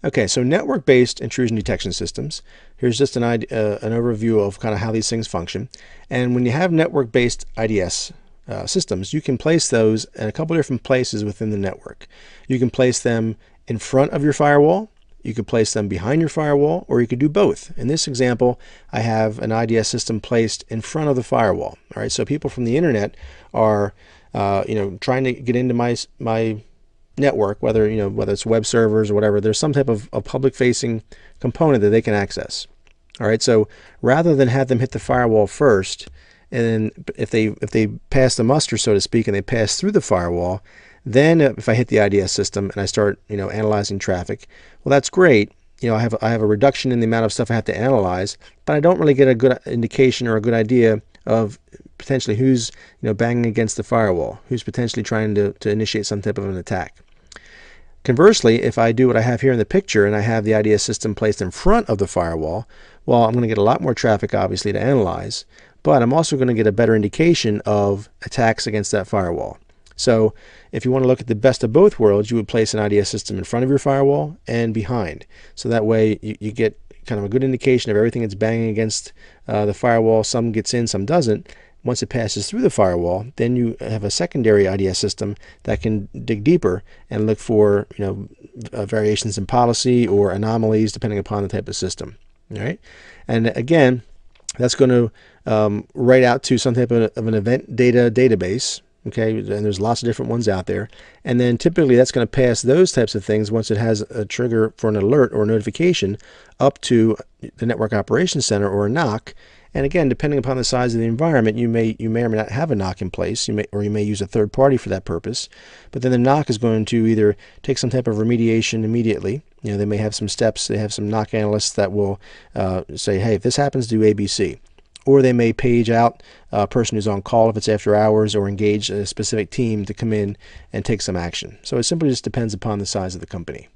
Okay, so network-based intrusion detection systems. Here's just an overview of kind of how these things function. And when you have network-based IDS systems, you can place those in a couple different places within the network. You can place them in front of your firewall, you could place them behind your firewall, or you could do both. In this example, I have an IDS system placed in front of the firewall. All right, so people from the internet are trying to get into my network, whether it's web servers or whatever. There's some type of a public-facing component that they can access. All right, so rather than have them hit the firewall first, and then if they pass the muster, so to speak, and they pass through the firewall, then if I hit the IDS system and I start analyzing traffic, well, that's great. I have a reduction in the amount of stuff I have to analyze, but I don't really get a good indication or a good idea of potentially who's banging against the firewall, who's potentially trying to initiate some type of an attack. Conversely, if I do what I have here in the picture and I have the IDS system placed in front of the firewall, well, I'm going to get a lot more traffic, obviously, to analyze, but I'm also going to get a better indication of attacks against that firewall. So if you want to look at the best of both worlds, you would place an IDS system in front of your firewall and behind. So that way you get kind of a good indication of everything that's banging against the firewall. Some gets in, some doesn't. Once it passes through the firewall, then you have a secondary IDS system that can dig deeper and look for variations in policy or anomalies depending upon the type of system. All right, and again, that's going to write out to some type of an event data database. Okay, and there's lots of different ones out there. And then typically that's going to pass those types of things, once it has a trigger for an alert or a notification, up to the Network Operations Center or a NOC. And again, depending upon the size of the environment, you may or may not have a NOC in place, you may use a third party for that purpose. But then the NOC is going to either take some type of remediation immediately. They may have some steps. They have some NOC analysts that will say, hey, if this happens, do ABC. Or they may page out a person who's on call if it's after hours, or engage a specific team to come in and take some action. So it simply just depends upon the size of the company.